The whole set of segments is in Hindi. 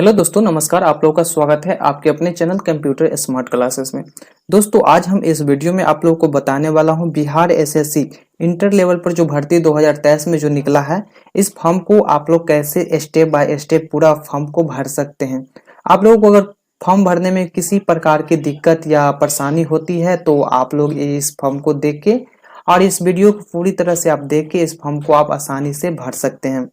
हेलो दोस्तों, नमस्कार। आप लोगों का स्वागत है आपके अपने चैनल कंप्यूटर स्मार्ट क्लासेस में। दोस्तों, आज हम इस वीडियो में आप लोगों को बताने वाला हूं बिहार एसएससी इंटर लेवल पर जो भर्ती 2023 में जो निकला है, इस फॉर्म को आप लोग कैसे स्टेप बाय स्टेप पूरा फॉर्म को भर सकते हैं। आप लोगों को अगर फॉर्म भरने में किसी प्रकार की दिक्कत या परेशानी होती है तो आप लोग इस फॉर्म को देख के और इस वीडियो को पूरी तरह से आप देख के इस फॉर्म को आप आसानी से भर सकते हैं।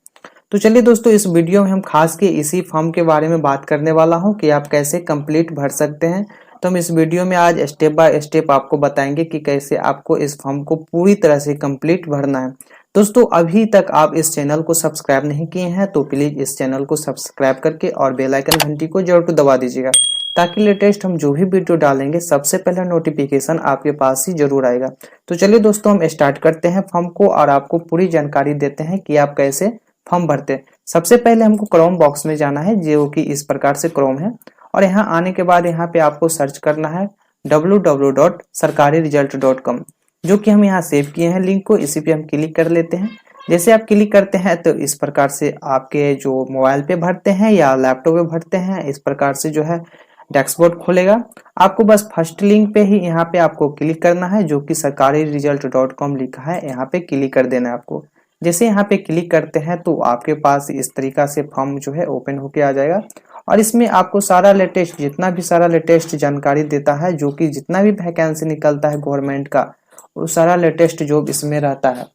तो चलिए दोस्तों, इस वीडियो में हम खास के इसी फॉर्म के बारे में बात करने वाला हूं कि आप कैसे कंप्लीट भर सकते हैं। तो हम इस वीडियो में आज स्टेप बाय स्टेप आपको बताएंगे कि कैसे आपको इस फॉर्म को पूरी तरह से कंप्लीट भरना है। दोस्तों, अभी तक आप इस चैनल को सब्सक्राइब नहीं किए हैं तो प्लीज इस चैनल को सब्सक्राइब करके और बेल आइकन घंटी को जरूर दबा दीजिएगा, ताकि लेटेस्ट हम जो भी वीडियो डालेंगे सबसे पहले नोटिफिकेशन आपके पास ही जरूर आएगा। तो चलिए दोस्तों, हम स्टार्ट करते हैं फॉर्म को और आपको पूरी जानकारी देते हैं कि आप कैसे फॉर्म भरते हैं। सबसे पहले हमको क्रोम बॉक्स में जाना है, जो कि इस प्रकार से क्रोम है, और यहाँ आने के बाद यहाँ पे आपको सर्च करना है www.sarkariresult.com, जो कि हम यहाँ सेव किए हैं लिंक को। इसी पे हम क्लिक कर लेते हैं। जैसे आप क्लिक करते हैं तो इस प्रकार से आपके जो मोबाइल पे भरते हैं या लैपटॉप पे भरते हैं, इस प्रकार से जो है डैशबोर्ड खुलेगा। आपको बस फर्स्ट लिंक पे ही यहाँ पे आपको क्लिक करना है, जो कि sarkariresult.com लिखा है, यहाँ पे क्लिक कर देना है आपको। जैसे यहाँ पे क्लिक करते हैं तो आपके पास इस तरीका से फॉर्म जो है ओपन होके आ जाएगा, और इसमें आपको सारा लेटेस्ट जितना भी सारा लेटेस्ट जानकारी देता है, जो कि जितना भी वैकेंसी निकलता है गवर्नमेंट का, वो सारा लेटेस्ट जॉब इसमें रहता है।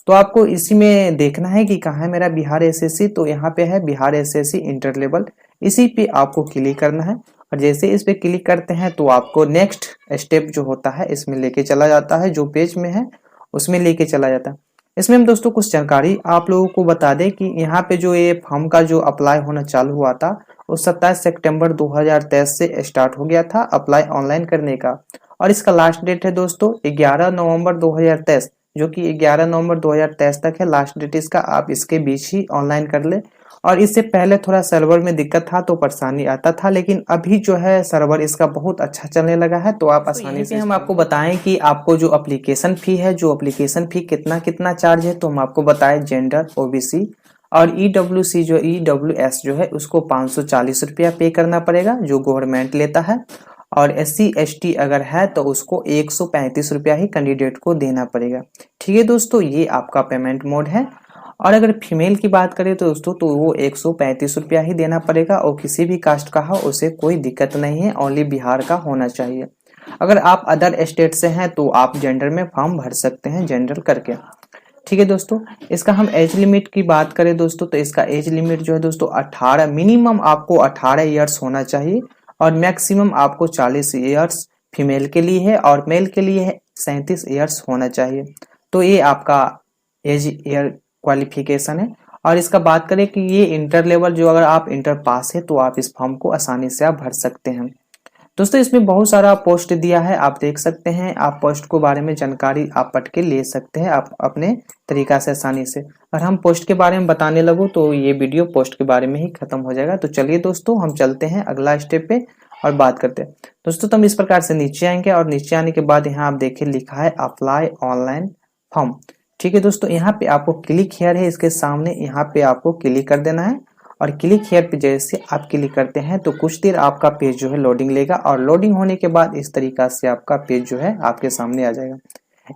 तो आपको इसी में देखना है कि कहाँ है मेरा बिहार एसएससी। तो यहाँ पे है बिहार एसएससी इंटर लेवल, इसी पे आपको क्लिक करना है। और जैसे इस पे क्लिक करते हैं तो आपको नेक्स्ट स्टेप जो होता है इसमें लेके चला जाता है, जो पेज में है उसमें लेके चला जाता है। इसमें हम दोस्तों कुछ जानकारी आप लोगों को बता दें कि यहाँ पे जो ये फॉर्म का जो अप्लाई होना चालू हुआ था, वो 27 सितंबर 2023 से स्टार्ट हो गया था अप्लाई ऑनलाइन करने का। और इसका लास्ट डेट है दोस्तों 11 नवंबर 2023, जो कि 11 नवंबर 2023 तक है लास्ट डेट इसका। आप इसके बीच ही ऑनलाइन कर ले। और इससे पहले थोड़ा सर्वर में दिक्कत था तो परेशानी आता था, लेकिन अभी जो है सर्वर इसका बहुत अच्छा चलने लगा है, तो आप आसानी से हम आपको बताएं कि आपको जो एप्लीकेशन फी है, जो एप्लीकेशन फी कितना कितना चार्ज है। तो हम आपको बताएं जेंडर, ओबीसी और ईडब्ल्यूसी जो ईडब्ल्यूएस जो है उसको 540 रुपया पे करना पड़ेगा, जो गवर्नमेंट लेता है। और एससी एसटी अगर है तो उसको 135 रुपया ही कैंडिडेट को देना पड़ेगा। ठीक है दोस्तों, ये आपका पेमेंट मोड है। और अगर फीमेल की बात करें तो दोस्तों तो वो 135 रुपया ही देना पड़ेगा, और किसी भी कास्ट का हो उसे कोई दिक्कत नहीं है, ओनली बिहार का होना चाहिए। अगर आप अदर स्टेट से हैं तो आप जेंडर में फॉर्म भर सकते हैं, जेंडर करके। ठीक है दोस्तों, इसका हम एज लिमिट की बात करें दोस्तों तो इसका एज लिमिट जो है दोस्तों 18, मिनिमम आपको 18 ईयर्स होना चाहिए, और मैक्सिमम आपको 40 ईयर्स फीमेल के लिए है, और मेल के लिए है 37 ईयर्स होना चाहिए। तो ये आपका एज ईयर क्वालिफिकेशन है। और इसका बात करें कि ये इंटर लेवल, जो अगर आप इंटर पास है तो आप इस फॉर्म को आसानी से आप भर सकते हैं। दोस्तों, इसमें बहुत सारा पोस्ट दिया है, आप देख सकते हैं। आप पोस्ट को बारे में जानकारी आप पढ़ के ले सकते हैं आप अपने तरीका से आसानी से। अगर हम पोस्ट के बारे में बताने लगूं तो ये वीडियो पोस्ट के बारे में ही खत्म हो जाएगा। तो चलिए दोस्तों, हम चलते हैं अगला स्टेप पे और बात करते हैं। दोस्तों, तो हम इस प्रकार से नीचे आएंगे, और नीचे आने के बाद यहाँ आप देखिए लिखा है अप्लाई ऑनलाइन फॉर्म। ठीक है दोस्तों, यहाँ पे आपको क्लिक हियर है, इसके सामने यहाँ पे आपको क्लिक कर देना है। और क्लिक हियर पे जैसे आप क्लिक करते हैं तो कुछ देर आपका पेज जो है लोडिंग लेगा, और लोडिंग होने के बाद इस तरीका से आपका पेज जो है आपके सामने आ जाएगा।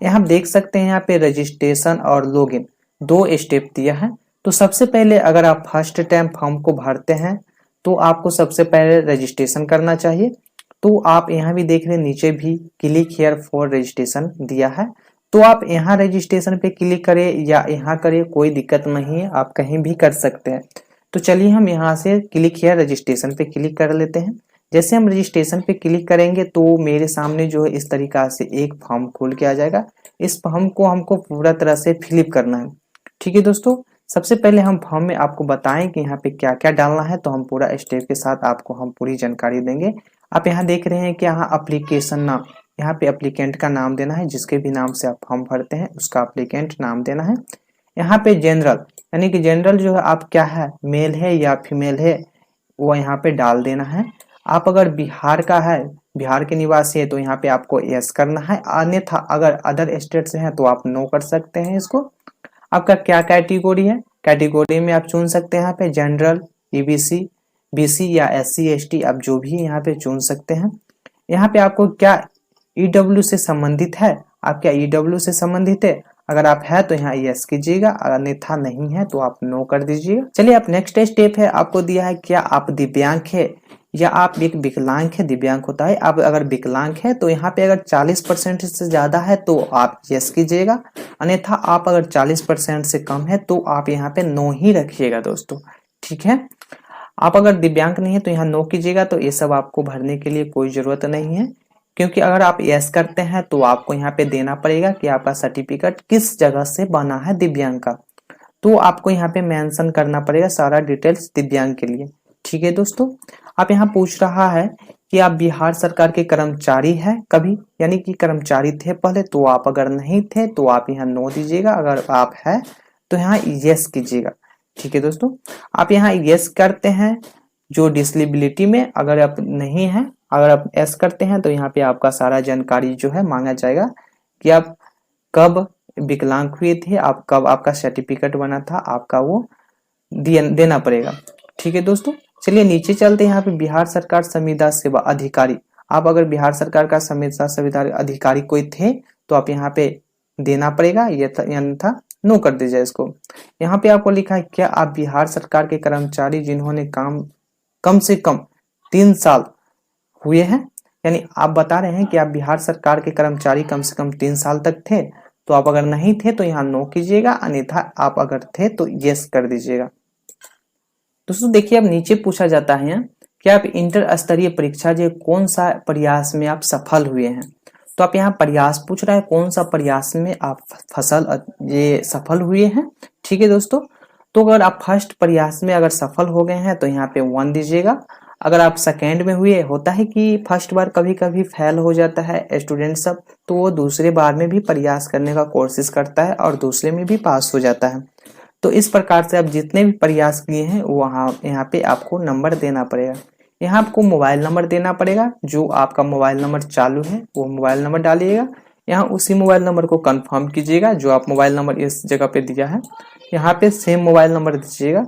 यहाँ आप देख सकते हैं यहाँ पे रजिस्ट्रेशन और लॉगिन दो स्टेप दिया है। तो सबसे पहले अगर आप फर्स्ट टाइम फॉर्म को भरते हैं तो आपको सबसे पहले रजिस्ट्रेशन करना चाहिए। तो आप यहाँ भी देख रहे हैं नीचे भी क्लिक हियर फॉर रजिस्ट्रेशन दिया है। तो आप यहाँ रजिस्ट्रेशन पे क्लिक करें या यहाँ करें, कोई दिक्कत नहीं है, आप कहीं भी कर सकते हैं। तो चलिए हम यहाँ से क्लिक हियर रजिस्ट्रेशन पे क्लिक कर लेते हैं। जैसे हम रजिस्ट्रेशन पे क्लिक करेंगे तो मेरे सामने जो है इस तरीका से एक फॉर्म खोल के आ जाएगा। इस फॉर्म को हमको पूरा तरह से फिलिप करना है। ठीक है दोस्तों, सबसे पहले हम फॉर्म में आपको बताएं कि यहाँ पे क्या क्या डालना है, तो हम पूरा स्टेप के साथ आपको हम पूरी जानकारी देंगे। आप यहाँ देख रहे हैं कि यहाँ एप्लीकेशन नाम, यहाँ पे एप्लीकेंट का नाम देना है, जिसके भी नाम से आप फॉर्म भरते हैं उसका एप्लीकेंट नाम देना है। यहाँ पे जनरल, यानी कि जनरल जो है आप क्या है, मेल है या फीमेल है, वो यहाँ पे डाल देना है। आप अगर बिहार का है, बिहार के निवासी है, तो यहाँ पे आपको यस करना है। अन्यथा अगर अदर स्टेट से है तो आप नो कर सकते हैं इसको। आपका क्या कैटेगरी है, कैटेगरी में आप चुन सकते हैं यहाँ पे जनरल, ईबीसी BC या SC ST आप जो भी यहाँ पे चुन सकते हैं। यहाँ पे आपको क्या EW से संबंधित है, आप क्या EW से संबंधित है, अगर आप है तो यहाँ यस कीजिएगा, अन्यथा नहीं है तो आप नो कर दीजिएगा। चलिए अब नेक्स्ट स्टेप है, आपको दिया है क्या आप दिव्यांग है या आप एक विकलांग है। दिव्यांग होता है, आप अगर विकलांग है तो यहाँ पे अगर 40% से ज्यादा है तो आप यस कीजिएगा, अन्यथा आप अगर 40% से कम है तो आप यहाँ पे नो ही रखिएगा दोस्तों, ठीक है। आप अगर दिव्यांग नहीं है तो यहाँ नो कीजिएगा। तो ये सब आपको भरने के लिए कोई जरूरत नहीं है, क्योंकि अगर आप यस करते हैं तो आपको यहाँ पे देना पड़ेगा कि आपका सर्टिफिकेट किस जगह से बना है दिव्यांग का, तो आपको यहाँ पे मेंशन करना पड़ेगा सारा डिटेल्स दिव्यांग के लिए, ठीक है दोस्तों। आप यहाँ पूछ रहा है कि आप बिहार सरकार के कर्मचारी है कभी, यानी कि कर्मचारी थे पहले, तो आप अगर नहीं थे तो आप यहाँ नो दीजिएगा, अगर आप है तो यहाँ यस कीजिएगा, ठीक है दोस्तों। आप यहाँ यस करते हैं जो डिसेबिलिटी में, अगर आप नहीं है, अगर आप एस करते हैं तो यहाँ पे आपका सारा जानकारी जो है मांगा जाएगा कि आप कब विकलांग हुए थे, आप कब आपका सर्टिफिकेट बना था, आपका वो देना पड़ेगा, ठीक है दोस्तों। चलिए नीचे चलते हैं। यहाँ पे बिहार सरकार संविदा सेवा अधिकारी, आप अगर बिहार सरकार का संविदा अधिकारी कोई थे तो आप यहाँ पे देना पड़ेगा, अन्यथा नो कर दीजिए इसको। यहाँ पे आपको लिखा है क्या आप बिहार सरकार के कर्मचारी जिन्होंने काम कम से कम 3 साल हुए हैं, यानी आप बता रहे हैं कि आप बिहार सरकार के कर्मचारी कम से कम 3 साल तक थे, तो आप अगर नहीं थे तो यहाँ नो कीजिएगा, अन्यथा आप अगर थे तो यस कर दीजिएगा। दोस्तों देखिए अब नीचे पूछा जाता है कि आप इंटर स्तरीय परीक्षा जो कौन सा प्रयास में आप सफल हुए हैं, तो आप यहाँ प्रयास पूछ रहा है कौन सा प्रयास में आप सफल हुए हैं, ठीक है दोस्तों। तो अगर आप फर्स्ट प्रयास में अगर सफल हो गए हैं तो यहाँ पे 1 दीजिएगा। अगर आप सेकेंड में हुए, होता है कि फर्स्ट बार कभी कभी फेल हो जाता है स्टूडेंट सब, तो वो दूसरे बार में भी प्रयास करने का कोशिश करता है और दूसरे में भी पास हो जाता है। तो इस प्रकार से आप जितने भी प्रयास किए हैं वहाँ यहाँ पे आपको नंबर देना पड़ेगा। यहाँ आपको मोबाइल नंबर देना पड़ेगा, जो आपका मोबाइल नंबर चालू है वो मोबाइल नंबर डालिएगा। यहाँ उसी मोबाइल नंबर को कंफर्म कीजिएगा जो आप मोबाइल नंबर इस जगह पे दिया है, यहाँ पे सेम मोबाइल नंबर दीजिएगा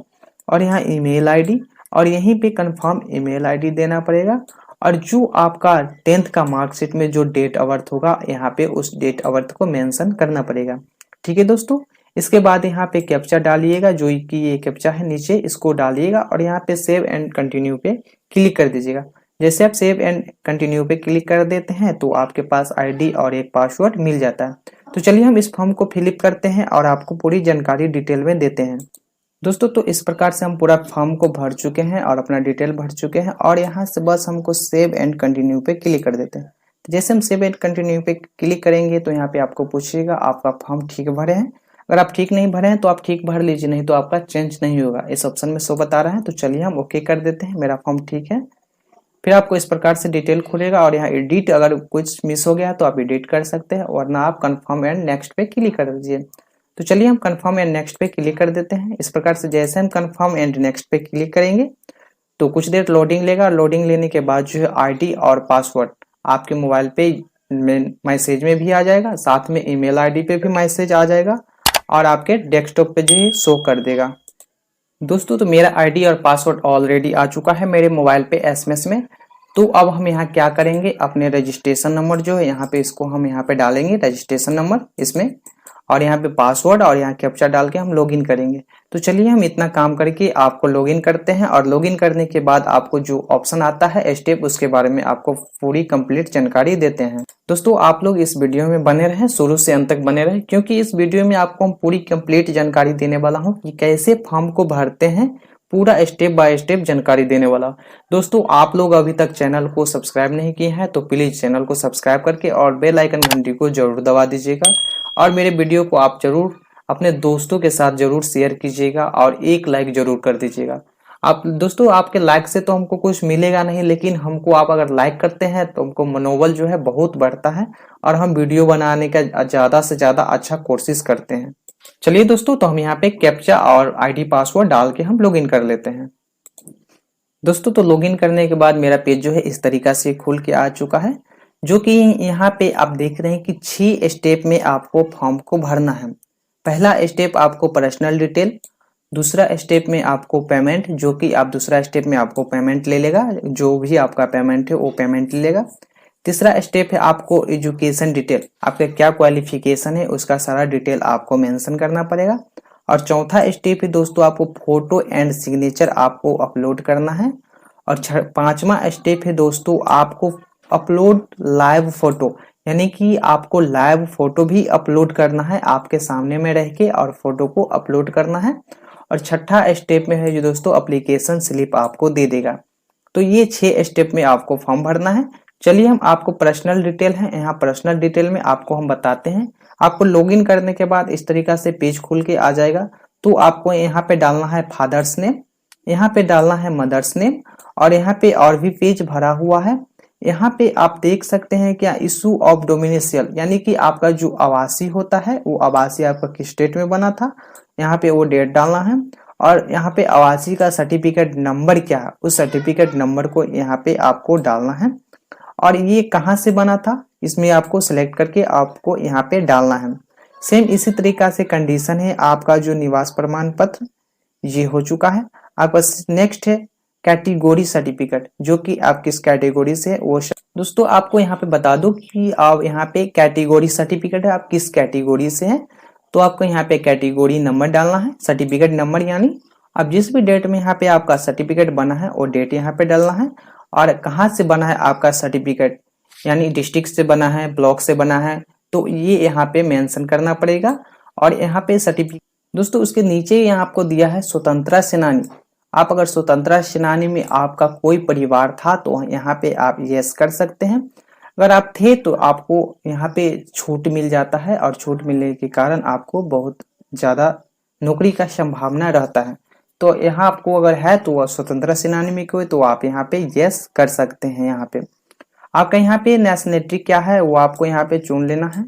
और यहाँ ईमेल आईडी, और यहीं पे कंफर्म ईमेल आईडी देना पड़ेगा। और जो आपका 10th का मार्कशीट में जो डेट ऑफ बर्थ होगा यहाँ पे उस डेट ऑफ बर्थ को मेंशन करना पड़ेगा, ठीक है दोस्तों। इसके बाद यहाँ पे कैप्चा डालिएगा, जो कि ये कैप्चा है नीचे, इसको डालिएगा और यहाँ पे सेव एंड कंटिन्यू पे क्लिक कर दीजिएगा। जैसे आप सेव एंड कंटिन्यू पे क्लिक कर देते हैं तो आपके पास आईडी और एक पासवर्ड मिल जाता है। तो चलिए हम इस फॉर्म को फिलअप करते हैं और आपको पूरी जानकारी डिटेल में देते हैं दोस्तों। तो इस प्रकार से हम पूरा फॉर्म को भर चुके हैं और अपना डिटेल भर चुके हैं, और यहाँ से बस हमको सेव एंड कंटिन्यू पे क्लिक कर देते हैं। जैसे हम सेव एंड कंटिन्यू पे क्लिक करेंगे तो यहाँ पे आपको पूछिएगा आपका फॉर्म ठीक भरे हैं। अगर आप ठीक नहीं भरे हैं तो आप ठीक भर लीजिए, नहीं तो आपका चेंज नहीं होगा, इस ऑप्शन में शो बता रहा है। तो चलिए हम ओके कर देते हैं, मेरा फॉर्म ठीक है। फिर आपको इस प्रकार से डिटेल खुलेगा और यहाँ एडिट, अगर कुछ मिस हो गया तो आप एडिट कर सकते हैं, वरना आप कंफर्म एंड नेक्स्ट पे क्लिक कर दीजिए। तो चलिए हम कंफर्म एंड नेक्स्ट पे क्लिक कर देते हैं। इस प्रकार से जैसे हम कंफर्म एंड नेक्स्ट पे क्लिक करेंगे तो कुछ देर लोडिंग लेगा। लोडिंग लेने के बाद जो है आईडी और पासवर्ड आपके मोबाइल पे मैसेज में भी आ जाएगा, साथ में ईमेल आईडी पे भी मैसेज आ जाएगा और आपके डेस्कटॉप पे जो है शो कर देगा दोस्तों। तो मेरा आईडी और पासवर्ड ऑलरेडी आ चुका है मेरे मोबाइल पे एसएमएस में। तो अब हम यहाँ क्या करेंगे, अपने रजिस्ट्रेशन नंबर जो है यहाँ पे, इसको हम यहाँ पे डालेंगे रजिस्ट्रेशन नंबर इसमें, और यहाँ पे पासवर्ड और यहाँ कैप्चा डाल के हम लॉगिन करेंगे। तो चलिए हम इतना काम करके आपको लॉगिन करते हैं, और लॉगिन करने के बाद आपको जो ऑप्शन आता है स्टेप, उसके बारे में आपको पूरी कंप्लीट जानकारी देते हैं। दोस्तों आप लोग इस वीडियो में बने रहें, शुरू से अंत तक बने रहें, क्योंकि इस वीडियो में आपको हम पूरी कंप्लीट जानकारी देने वाला हूँ कि कैसे फॉर्म को भरते हैं, पूरा स्टेप बाय स्टेप जानकारी देने वाला। दोस्तों आप लोग अभी तक चैनल को सब्सक्राइब नहीं किए हैं तो प्लीज चैनल को सब्सक्राइब करके और बेल आइकन घंटी को जरूर दबा दीजिएगा, और मेरे वीडियो को आप जरूर अपने दोस्तों के साथ जरूर शेयर कीजिएगा और एक लाइक जरूर कर दीजिएगा। आप दोस्तों आपके लाइक से तो हमको कुछ मिलेगा नहीं, लेकिन हमको आप अगर लाइक करते हैं तो हमको मनोबल जो है बहुत बढ़ता है और हम वीडियो बनाने का ज्यादा से ज्यादा अच्छा कोशिश करते हैं। चलिए दोस्तों, तो हम यहाँ पे कैप्चा और आईडी पासवर्ड डाल के हम लॉगिन कर लेते हैं दोस्तों। तो लॉगिन करने के बाद मेरा पेज जो है इस तरीका से खुल के आ चुका है, जो कि यहाँ पे आप देख रहे हैं कि 6 स्टेप में आपको फॉर्म को भरना है। पहला स्टेप आपको पर्सनल डिटेल, दूसरा स्टेप में आपको पेमेंट, जो कि आप दूसरा स्टेप में आपको पेमेंट ले लेगा, जो भी आपका पेमेंट है वो पेमेंट ले लेगा। तीसरा स्टेप है आपको एजुकेशन डिटेल, आपका क्या क्वालिफिकेशन है उसका सारा डिटेल आपको मेंशन करना पड़ेगा। और चौथा स्टेप है दोस्तों आपको फोटो एंड सिग्नेचर आपको अपलोड करना है। और पांचवा स्टेप है दोस्तों आपको अपलोड लाइव फोटो, यानी कि आपको लाइव फोटो भी अपलोड करना है आपके सामने में रह के, और फोटो को अपलोड करना है। और छठा स्टेप में है जो दोस्तों एप्लीकेशन स्लिप आपको दे देगा। तो ये 6 स्टेप में आपको फॉर्म भरना है। चलिए हम आपको पर्सनल डिटेल है, यहाँ पर्सनल डिटेल में आपको हम बताते हैं। आपको लॉगिन करने के बाद इस तरीका से पेज खुल के आ जाएगा। तो आपको यहाँ पे डालना है फादर्स नेम, यहाँ पे डालना है मदर्स नेम, और यहाँ पे और भी पेज भरा हुआ है। यहाँ पे आप देख सकते हैं क्या इशू ऑफ डोमिनिशियल, यानी कि आपका जो आवासीय होता है वो आवासीय आपका किस स्टेट में बना था, यहाँ पे वो डेट डालना है। और यहाँ पे आवासीय का सर्टिफिकेट नंबर क्या है, उस सर्टिफिकेट नंबर को यहाँ पे आपको डालना है। और ये कहाँ से बना था इसमें आपको सिलेक्ट करके आपको यहाँ पे डालना है। सेम इसी तरीका से कंडीशन है आपका जो निवास प्रमाण पत्र ये हो चुका है। आपका नेक्स्ट है कैटेगरी सर्टिफिकेट, जो कि आप किस कैटेगरी से है वो। दोस्तों आपको यहाँ पे बता दूं कि आप यहाँ पे कैटेगरी सर्टिफिकेट है, आप किस कैटेगरी से हैं। तो आपको यहाँ पे कैटेगरी नंबर डालना है, सर्टिफिकेट नंबर, यानी अब जिस भी डेट में यहाँ पे आपका सर्टिफिकेट बना है वो डेट यहाँ पे डालना है। और कहाँ से बना है आपका सर्टिफिकेट, यानी डिस्ट्रिक्ट से बना है, ब्लॉक से बना है, तो ये यहाँ पे मेंशन करना पड़ेगा। और यहाँ पे सर्टिफिकेट दोस्तों उसके नीचे यहाँ आपको दिया है स्वतंत्रता सेनानी। आप अगर स्वतंत्रता सेनानी में आपका कोई परिवार था तो यहाँ पे आप यस कर सकते हैं। अगर आप थे तो आपको यहाँ पे छूट मिल जाता है, और छूट मिलने के कारण आपको बहुत ज्यादा नौकरी का संभावना रहता है। तो यहाँ आपको अगर है तो स्वतंत्रता सेनानी में कोई, तो आप यहाँ पे यस कर सकते हैं। यहाँ पे आपका यहाँ पे नेशनलिटी क्या है वो आपको यहाँ पे चुन लेना है।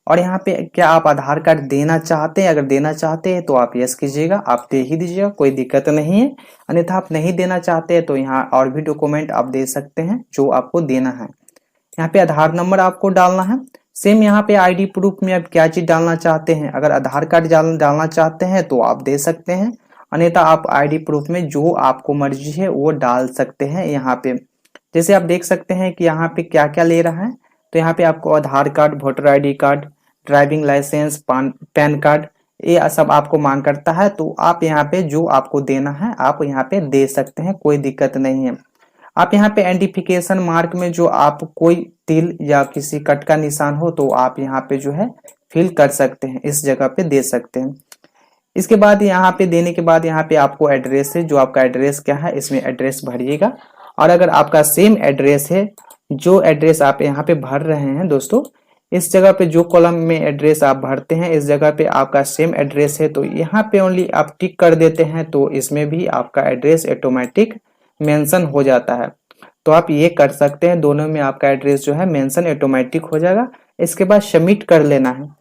और यहाँ पे क्या आप आधार कार्ड देना चाहते हैं, अगर देना चाहते हैं तो आप यस कीजिएगा, आप दे ही दीजिएगा, कोई दिक्कत नहीं है। अन्यथा आप नहीं देना चाहते हैं तो यहाँ और भी डॉक्यूमेंट आप दे सकते हैं जो आपको देना है। यहाँ पे आधार नंबर आपको डालना है। सेम यहाँ पे आईडी प्रूफ में आप क्या चीज डालना चाहते हैं, अगर आधार कार्ड डालना चाहते हैं तो आप दे सकते हैं, अन्यथा आप आईडी प्रूफ में जो आपको मर्जी है वो डाल सकते हैं। यहाँ पे जैसे आप देख सकते हैं कि यहाँ पे क्या क्या ले रहा है। तो यहाँ पे आपको Aadhaar card, voter ID card, driving licence, PAN card, ये सब आपको मांग करता है। तो आप यहाँ पे जो आपको देना है आप यहाँ पे दे सकते हैं, कोई दिक्कत नहीं है। आप यहाँ पे आइडेंटिफिकेशन मार्क में जो आप कोई तिल या किसी कट का निशान हो तो आप यहाँ पे जो है फिल कर सकते हैं, इस जगह पे दे सकते हैं। इसके बाद यहाँ पे देने के बाद यहाँ पे आपको एड्रेस है, जो आपका एड्रेस क्या है इसमें एड्रेस भरिएगा। और अगर आपका सेम एड्रेस है, जो एड्रेस आप यहाँ पे भर रहे हैं दोस्तों, इस जगह पे जो कॉलम में एड्रेस आप भरते हैं इस जगह पे आपका सेम एड्रेस है तो यहाँ पे ओनली आप टिक कर देते हैं, तो इसमें भी आपका एड्रेस ऑटोमेटिक मेंशन हो जाता है। तो आप ये कर सकते हैं, दोनों में आपका एड्रेस जो है मेंशन ऑटोमेटिक हो जाएगा। इसके बाद सबमिट कर लेना है।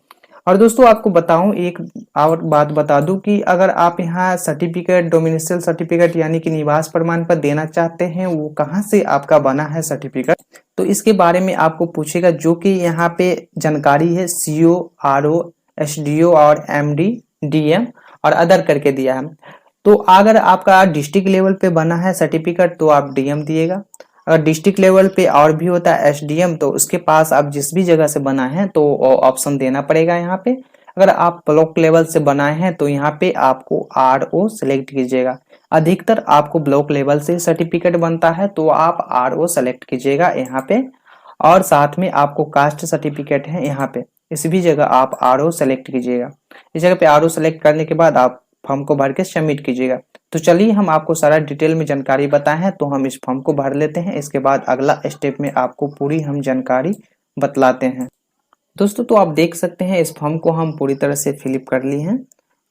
और दोस्तों आपको बताऊं एक और बात बता दूं कि अगर आप यहाँ सर्टिफिकेट, डोमिनिशियल सर्टिफिकेट यानी कि निवास प्रमाण पत्र देना चाहते हैं, वो कहाँ से आपका बना है सर्टिफिकेट, तो इसके बारे में आपको पूछेगा, जो कि यहाँ पे जानकारी है CO, RO, SDO और MD, DM और अदर करके दिया है। तो अगर आपका डिस्ट्रिक्ट लेवल पे बना है सर्टिफिकेट तो आप DM दिएगा। अगर डिस्ट्रिक्ट लेवल पे और भी होता है SDM, तो उसके पास आप जिस भी जगह से बनाए हैं तो ऑप्शन देना पड़ेगा यहाँ पे। अगर आप ब्लॉक लेवल से बनाए हैं तो यहाँ पे आपको RO सेलेक्ट कीजिएगा। अधिकतर आपको ब्लॉक लेवल से सर्टिफिकेट बनता है तो आप RO सेलेक्ट कीजिएगा यहाँ पे। और साथ में आपको कास्ट सर्टिफिकेट है यहाँ पे, इस भी जगह आप RO सेलेक्ट कीजिएगा। इस जगह पे RO सेलेक्ट करने के बाद आप फॉर्म को भर के सबमिट कीजिएगा। तो चलिए हम आपको सारा डिटेल में जानकारी बताए हैं, तो हम इस फॉर्म को भर लेते हैं। इसके बाद अगला स्टेप में आपको पूरी हम जानकारी बतलाते हैं। दोस्तों तो आप देख सकते हैं इस फॉर्म को हम पूरी तरह से फिलअप कर लिए हैं,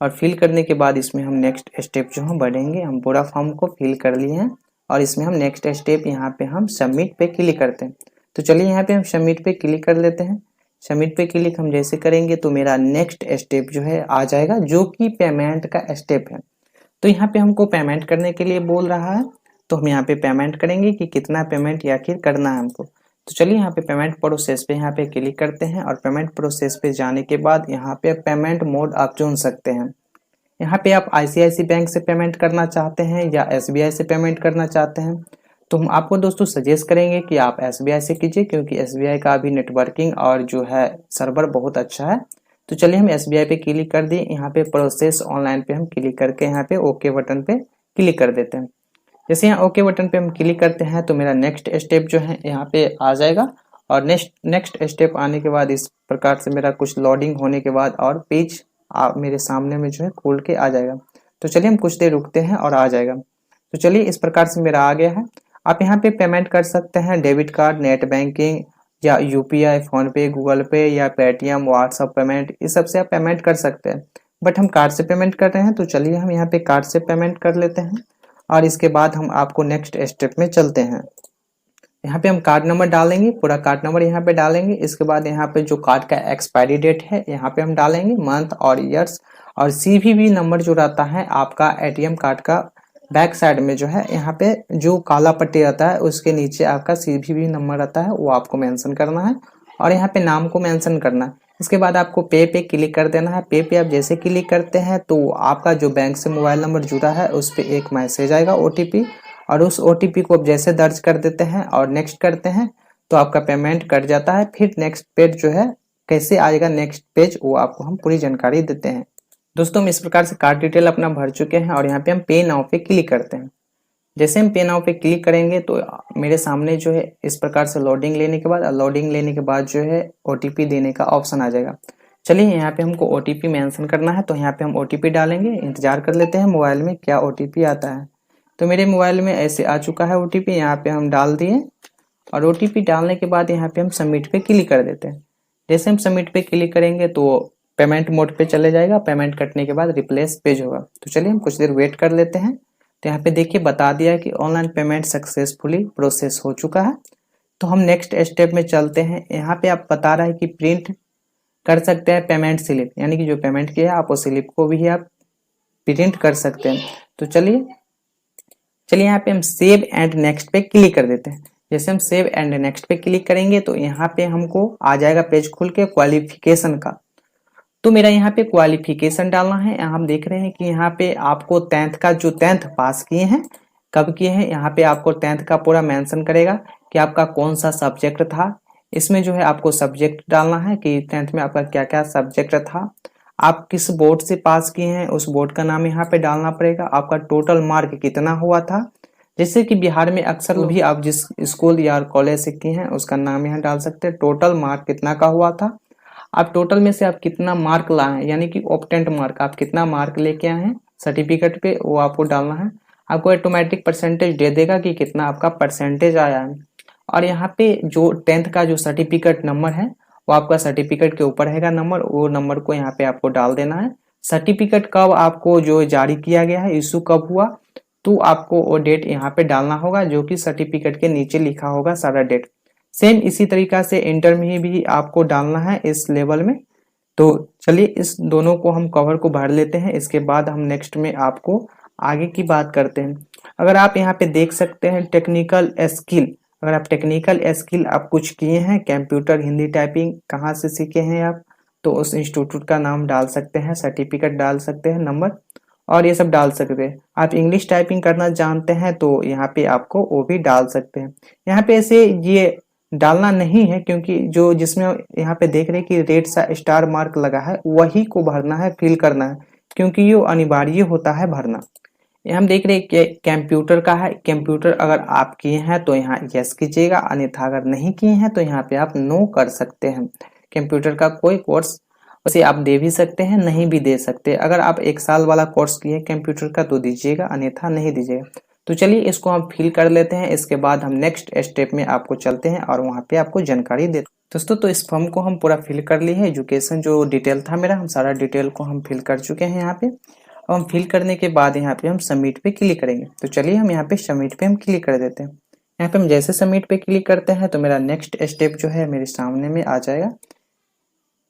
और फिल करने के बाद इसमें हम नेक्स्ट स्टेप जो हम बढ़ेंगे। हम पूरा फॉर्म को फिल कर लिए हैं और इसमें हम नेक्स्ट स्टेप यहाँ पे हम सबमिट पे क्लिक करते हैं। तो चलिए यहाँ पे हम सबमिट पे क्लिक कर लेते हैं। सबमिट पे क्लिक हम जैसे करेंगे तो मेरा नेक्स्ट स्टेप जो है आ जाएगा, जो कि पेमेंट का स्टेप है। तो यहाँ पे हमको पेमेंट करने के लिए बोल रहा है, तो हम यहाँ पे पेमेंट करेंगे कि कितना पेमेंट आखिर करना है हमको। तो चलिए यहाँ पे पेमेंट प्रोसेस पे यहाँ पे क्लिक करते हैं, और पेमेंट प्रोसेस पे जाने के बाद यहाँ पे पेमेंट मोड आप चुन सकते हैं। यहाँ पे आप ICICI बैंक से पेमेंट करना चाहते हैं या SBI से पेमेंट करना चाहते हैं, तो हम आपको दोस्तों सजेस्ट करेंगे कि आप SBI से कीजिए, क्योंकि SBI का अभी नेटवर्किंग और जो है सर्वर बहुत अच्छा है। तो चलिए हम SBI पे क्लिक कर दिए, यहाँ पे प्रोसेस ऑनलाइन पे हम क्लिक करके यहाँ पे ओके बटन पे क्लिक कर देते हैं। जैसे यहाँ ओके बटन पे हम क्लिक करते हैं तो मेरा नेक्स्ट स्टेप जो है यहाँ पे आ जाएगा, और नेक्स्ट स्टेप आने के बाद इस प्रकार से मेरा कुछ लोडिंग होने के बाद और पेज मेरे सामने में जो है खोल के आ जाएगा। तो चलिए हम कुछ देर रुकते हैं और आ जाएगा। तो चलिए इस प्रकार से मेरा आ गया है। आप यहाँ पे पेमेंट कर सकते हैं डेबिट कार्ड, नेट बैंकिंग या UPI, फोन पे, गूगल पे या पेटीएम, व्हाट्सएप पेमेंट, इस सब से आप पेमेंट कर सकते हैं। बट हम कार्ड से पेमेंट कर रहे हैं, तो चलिए हम यहाँ पे कार्ड से पेमेंट कर लेते हैं और इसके बाद हम आपको नेक्स्ट स्टेप में चलते हैं। यहाँ पे हम कार्ड नंबर डालेंगे, पूरा कार्ड नंबर यहाँ पे डालेंगे। इसके बाद यहाँ पे जो कार्ड का एक्सपायरी डेट है यहाँ पे हम डालेंगे, मंथ और ईयर्स, और CVV नंबर जो रहता है आपका ATM कार्ड का बैक साइड में जो है यहाँ पे जो काला पट्टी रहता है उसके नीचे आपका CVV नंबर रहता है, वो आपको मेंशन करना है और यहाँ पे नाम को मेंशन करना है। इसके बाद आपको पे क्लिक कर देना है। पे आप जैसे क्लिक करते हैं तो आपका जो बैंक से मोबाइल नंबर जुड़ा है उस पर एक मैसेज आएगा OTP, और उस OTP को आप जैसे दर्ज कर देते हैं और नेक्स्ट करते हैं तो आपका पेमेंट कट जाता है। फिर नेक्स्ट पेज जो है कैसे आएगा नेक्स्ट पेज, वो आपको हम पूरी जानकारी देते हैं। दोस्तों हम इस प्रकार से कार्ड डिटेल अपना भर चुके हैं और यहाँ पे हम पे नाउ पे क्लिक करते हैं। जैसे हम पे नाउ पे क्लिक करेंगे तो मेरे सामने जो है इस प्रकार से लोडिंग लेने के बाद जो है OTP देने का ऑप्शन आ जाएगा। चलिए यहाँ पे हमको OTP मेंशन करना है, तो यहाँ पे हम OTP डालेंगे। इंतजार कर लेते हैं मोबाइल में क्या OTP आता है। तो मेरे मोबाइल में ऐसे आ चुका है OTP, यहाँ पे हम डाल दिए और OTP डालने के बाद यहाँ पे हम सबमिट पे क्लिक कर देते हैं। जैसे हम सबमिट पे क्लिक करेंगे तो पेमेंट मोड पे चले जाएगा। पेमेंट कटने के बाद रिप्लेस पेज होगा। तो चलिए हम कुछ देर वेट कर लेते हैं। तो यहाँ पे देखिए बता दिया है कि ऑनलाइन पेमेंट सक्सेसफुली प्रोसेस हो चुका है। तो हम नेक्स्ट स्टेप में चलते हैं। यहाँ पे आप बता रहा है कि प्रिंट कर सकते हैं पेमेंट स्लिप, यानी कि जो पेमेंट किया है आप उस स्लिप को भी आप प्रिंट कर सकते हैं। तो चलिए यहाँ पे हम सेव एंड नेक्स्ट पे क्लिक कर देते हैं। जैसे हम सेव एंड नेक्स्ट पे क्लिक करेंगे तो यहाँ पे हमको आ जाएगा पेज खुल के क्वालिफिकेशन का। तो मेरा यहाँ पे क्वालिफिकेशन डालना है। हम देख रहे हैं कि यहाँ पे आपको 10th का जो 10th पास किए हैं, कब किए हैं, यहाँ पे आपको 10th का पूरा मेंशन करेगा कि आपका कौन सा सब्जेक्ट था। इसमें जो है आपको सब्जेक्ट डालना है कि 10th में आपका क्या क्या सब्जेक्ट था, आप किस बोर्ड से पास किए हैं उस बोर्ड का नाम यहाँ पे डालना पड़ेगा, आपका टोटल मार्क कितना हुआ था। जैसे कि बिहार में अक्सर भी आप जिस स्कूल या कॉलेज से किए हैं उसका नाम यहाँ डाल सकते हैं। टोटल मार्क कितना का हुआ था, आप टोटल में से आप कितना मार्क लाए हैं, यानी कि ऑप्टेंट मार्क आप कितना मार्क लेके आए हैं सर्टिफिकेट पे, वो आपको डालना है। आपको ऑटोमेटिक परसेंटेज दे देगा कि कितना आपका परसेंटेज आया है। और यहाँ पे जो 10th का जो सर्टिफिकेट नंबर है वो आपका सर्टिफिकेट के ऊपर रहेगा नंबर, वो नंबर को यहाँ पे आपको डाल देना है। सर्टिफिकेट कब आपको जो जारी किया गया है, इशू कब हुआ, तो आपको वो डेट यहाँ पे डालना होगा जो कि सर्टिफिकेट के नीचे लिखा होगा सारा डेट। सेम इसी तरीका से इंटर में भी आपको डालना है इस लेवल में। तो चलिए इस दोनों को हम कवर को भर लेते हैं, इसके बाद हम नेक्स्ट में आपको आगे की बात करते हैं। अगर आप यहाँ पे देख सकते हैं टेक्निकल स्किल, अगर आप टेक्निकल स्किल आप कुछ किए हैं, कंप्यूटर, हिंदी टाइपिंग कहाँ से सीखे हैं आप, तो उस इंस्टीट्यूट का नाम डाल सकते हैं, सर्टिफिकेट डाल सकते हैं, नंबर और ये सब डाल सकते हैं। आप इंग्लिश टाइपिंग करना जानते हैं तो यहाँ पे आपको वो भी डाल सकते हैं। यहाँ पे ऐसे ये डालना नहीं है क्योंकि जो जिसमें यहाँ पे देख रहे हैं कि रेड सा स्टार मार्क लगा है वही को भरना है, फिल करना है, क्योंकि ये अनिवार्य होता है भरना। हम देख रहे हैं कि कंप्यूटर का है, कंप्यूटर अगर आप किए हैं तो यहाँ यस कीजिएगा, अन्यथा अगर नहीं किए हैं तो यहाँ पे आप नो कर सकते हैं। कंप्यूटर का कोई कोर्स वैसे आप दे भी सकते हैं, नहीं भी दे सकते। अगर आप 1 साल वाला कोर्स किए कंप्यूटर का तो दीजिएगा, अन्यथा नहीं दीजिएगा। तो चलिए इसको हम फिल कर लेते हैं, इसके बाद हम नेक्स्ट स्टेप में आपको चलते हैं और वहाँ पे आपको जानकारी देते हैं। दोस्तों तो इस फॉर्म को हम पूरा फिल कर लिए हैं। एजुकेशन जो डिटेल था मेरा, हम सारा डिटेल को हम फिल कर चुके हैं यहाँ पे। अब हम फिल करने के बाद यहाँ पे हम सबमिट पे क्लिक करेंगे। तो चलिए हम यहाँ पे सबमिट पे हम क्लिक कर देते हैं। यहाँ पे हम जैसे सबमिट पे क्लिक करते हैं तो मेरा नेक्स्ट स्टेप जो है मेरे सामने में आ जाएगा।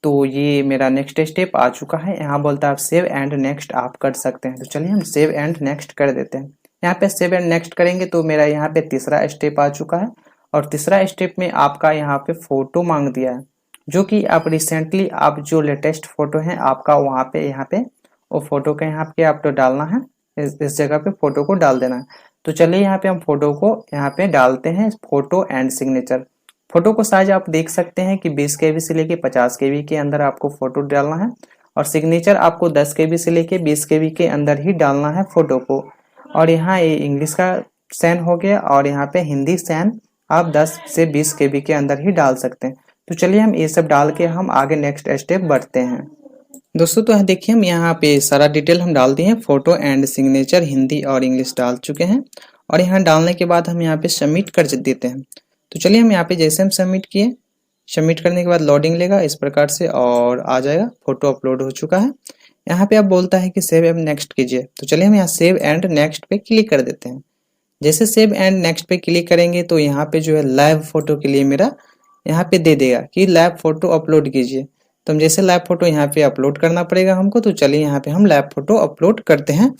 तो ये मेरा नेक्स्ट स्टेप आ चुका है। यहाँ बोलता है आप सेव एंड नेक्स्ट आप कर सकते हैं। तो चलिए हम सेव एंड नेक्स्ट कर देते हैं। यहाँ पे सेव एंड नेक्स्ट करेंगे तो मेरा यहाँ पे तीसरा स्टेप आ चुका है, और तीसरा स्टेप में आपका यहाँ पे फोटो मांग दिया है, जो कि आप रिसेंटली आप जो लेटेस्ट फोटो है आपका वहाँ पे यहाँ पे वो फोटो का यहाँ पे आपको डालना है, इस जगह पे फोटो को डाल देना है। तो चलिए यहाँ पे हम फोटो को यहाँ पे डालते हैं, फोटो एंड सिग्नेचर। फोटो को साइज आप देख सकते हैं कि 20 KB से लेके 50 KB के अंदर आपको फोटो डालना है, और सिग्नेचर आपको 10 KB से लेके 20 KB के अंदर ही डालना है फोटो को। और यहाँ ये इंग्लिश का साइन हो गया, और यहाँ पे हिंदी साइन आप 10 से 20 KB के अंदर ही डाल सकते हैं। तो चलिए हम ये सब डाल के हम आगे नेक्स्ट स्टेप बढ़ते हैं। दोस्तों तो देखिए हम यहाँ पे सारा डिटेल हम डाल दिए हैं, फोटो एंड सिग्नेचर हिंदी और इंग्लिश डाल चुके हैं, और यहाँ डालने के बाद हम यहाँ पे सबमिट कर देते हैं। तो चलिए हम यहाँ पे जैसे हम सबमिट किए, सबमिट करने के बाद लोडिंग लेगा इस प्रकार से और आ जाएगा, फोटो अपलोड हो चुका है। यहाँ पे अब बोलता है कि सेव एंड नेक्स्ट कीजिए। तो चलिए हम यहाँ सेव एंड नेक्स्ट पे क्लिक कर देते हैं। जैसे सेव एंड नेक्स्ट पे क्लिक करेंगे तो यहाँ पे जो है लाइव फोटो के लिए मेरा यहाँ पे दे देगा कि लाइव फोटो अपलोड कीजिए। तो हम जैसे लाइव फोटो यहाँ पे अपलोड करना पड़ेगा हमको। तो चलिए यहाँ पे हम लाइव फोटो अपलोड करते हैं,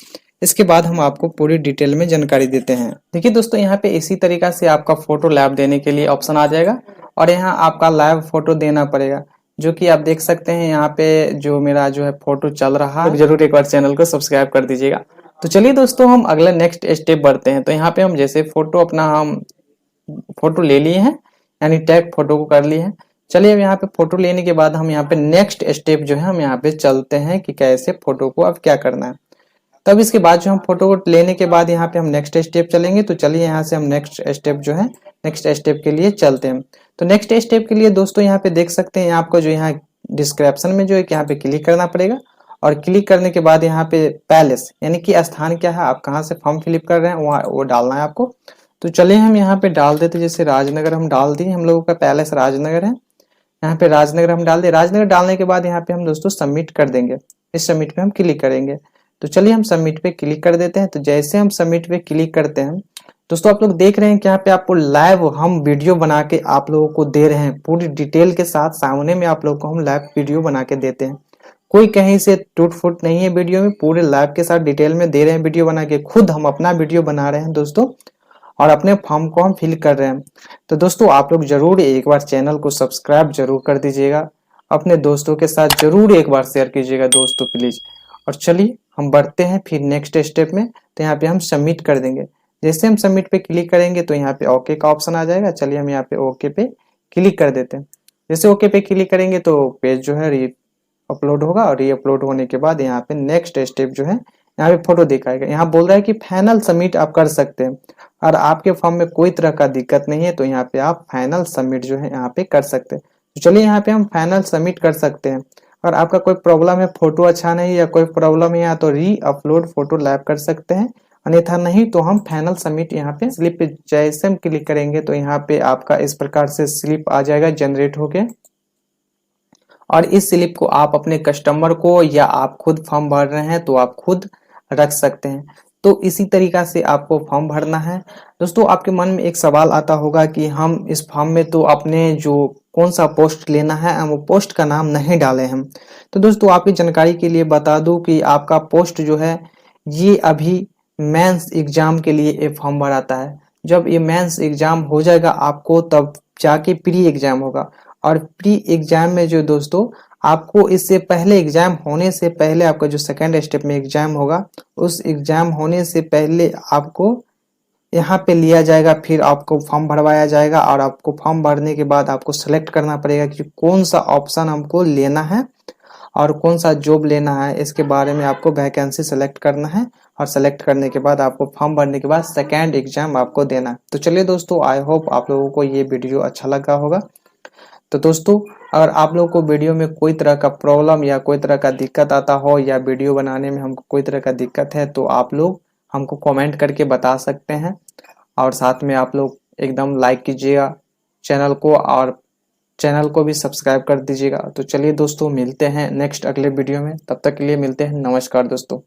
इसके बाद हम आपको पूरी डिटेल में जानकारी देते हैं। देखिए दोस्तों यहाँ पे इसी तरीका से आपका फोटो लाइव देने के लिए ऑप्शन आ जाएगा, और यहाँ आपका लाइव फोटो देना पड़ेगा, जो कि आप देख सकते हैं यहाँ पे जो मेरा जो है फोटो चल रहा है। जरूर एक बार चैनल को सब्सक्राइब कर दीजिएगा। तो चलिए दोस्तों हम अगला नेक्स्ट स्टेप बढ़ते हैं। तो यहाँ पे हम जैसे फोटो अपना हम फोटो ले लिए हैं, यानी टैग फोटो को कर लिए हैं। चलिए अब यहाँ पे फोटो लेने के बाद हम यहाँ पे नेक्स्ट स्टेप जो है हम यहाँ पे चलते हैं कि कैसे फोटो को अब क्या करना है। तब इसके बाद जो हम फोटो को लेने के बाद यहाँ पे हम नेक्स्ट स्टेप चलेंगे। तो चलिए यहाँ से हम नेक्स्ट स्टेप जो है नेक्स्ट स्टेप के लिए चलते हैं। तो नेक्स्ट स्टेप के लिए दोस्तों यहाँ पे देख सकते हैं आपको जो यहाँ डिस्क्रिप्शन में जो है यहाँ पे क्लिक करना पड़ेगा, और क्लिक करने के बाद यहाँ पे पैलेस यानी कि स्थान क्या है, आप कहाँ से फॉर्म फिलअप कर रहे हैं वहाँ वो डालना है आपको। तो चलिए हम यहाँ पे डाल देते, जैसे राजनगर हम डाल दिए, हम लोगों का पैलेस राजनगर है, यहाँ पे राजनगर हम डाल दिए। राजनगर डालने के बाद यहाँ पे हम दोस्तों सबमिट कर देंगे, इस सबमिट पे हम क्लिक करेंगे। तो चलिए हम सबमिट पे क्लिक कर देते हैं। तो जैसे हम सबमिट पे क्लिक करते हैं दोस्तों आप लोग देख रहे हैं कि यहाँ पे आपको लाइव हम वीडियो बना के आप लोगों को दे रहे हैं, पूरी डिटेल के साथ सामने में आप लोगों को हम लाइव वीडियो बना के देते हैं। कोई कहीं से टूट फूट नहीं है वीडियो में, पूरे लाइव के साथ डिटेल में दे रहे हैं वीडियो बना के। खुद हम अपना वीडियो बना रहे हैं दोस्तों, और अपने फॉर्म को हम फिल कर रहे हैं। तो दोस्तों आप लोग जरूर एक बार चैनल को सब्सक्राइब जरूर कर दीजिएगा, अपने दोस्तों के साथ जरूर एक बार शेयर कीजिएगा दोस्तों प्लीज। और चलिए हम बढ़ते हैं फिर नेक्स्ट स्टेप में। तो यहाँ पे हम सबमिट कर देंगे। जैसे हम सबमिट पे क्लिक करेंगे तो यहाँ पे ओके का ऑप्शन आ जाएगा। चलिए हम यहाँ पे ओके पे क्लिक कर देते हैं। जैसे ओके पे क्लिक करेंगे तो पेज जो है री अपलोड होगा, और री अपलोड होने के बाद यहाँ पे नेक्स्ट स्टेप जो है यहाँ पे फोटो दिखाएगा। यहाँ बोल रहा है कि फाइनल सबमिट आप कर सकते हैं, और आपके फॉर्म में कोई तरह का दिक्कत नहीं है तो यहाँ पे आप फाइनल सबमिट जो है यहाँ पे कर सकते हैं। तो चलिए यहाँ पे हम फाइनल सबमिट कर सकते हैं। और आपका कोई प्रॉब्लम है, फोटो अच्छा नहीं या कोई प्रॉब्लम है तो री अपलोड फोटो लाइव कर सकते हैं, अन्यथा नहीं तो हम फाइनल सबमिट यहाँ पे स्लिप पे जैसे हम क्लिक करेंगे तो यहाँ पे आपका इस प्रकार से स्लिप आ जाएगा जनरेट होके, और इस स्लिप को आप अपने कस्टमर को या आप खुद फॉर्म भर रहे हैं तो आप खुद रख सकते हैं। तो इसी तरीका से आपको फॉर्म भरना है। दोस्तों आपके मन में एक सवाल आता होगा कि हम इस फॉर्म में तो अपने जो कौन सा पोस्ट लेना है हम वो पोस्ट का नाम नहीं डाले हम। तो दोस्तों आपकी जानकारी के लिए बता दूं कि आपका पोस्ट जो है ये अभी मेंस एग्जाम के लिए ये फॉर्म भराता है। जब ये मेंस एग्जाम हो जाएगा आपको तब जाके प्री एग्जाम होगा, और प्री एग्जाम में जो दोस्तों आपको इससे पहले एग्जाम होने से पहले आपका जो सेकंड स्टेप में एग्जाम होगा उस एग्जाम होने से पहले आपको यहाँ पे लिया जाएगा, फिर आपको फॉर्म भरवाया जाएगा, और आपको फॉर्म भरने के बाद आपको सेलेक्ट करना पड़ेगा कि कौन सा ऑप्शन हमको लेना है और कौन सा जॉब लेना है। इसके बारे में आपको वैकेंसी सेलेक्ट करना है, और सेलेक्ट करने के बाद आपको फॉर्म भरने के बाद सेकेंड एग्जाम आपको देना है। तो चलिए दोस्तों आई होप आप लोगों को ये वीडियो अच्छा लगा होगा। तो दोस्तों अगर आप लोगों को वीडियो में कोई तरह का प्रॉब्लम या कोई तरह का दिक्कत आता हो, या वीडियो बनाने में हमको कोई तरह का दिक्कत है तो आप लोग हमको कमेंट करके बता सकते हैं, और साथ में आप लोग एकदम लाइक कीजिएगा चैनल को, और चैनल को भी सब्सक्राइब कर दीजिएगा। तो चलिए दोस्तों मिलते हैं नेक्स्ट अगले वीडियो में, तब तक के लिए मिलते हैं, नमस्कार दोस्तों।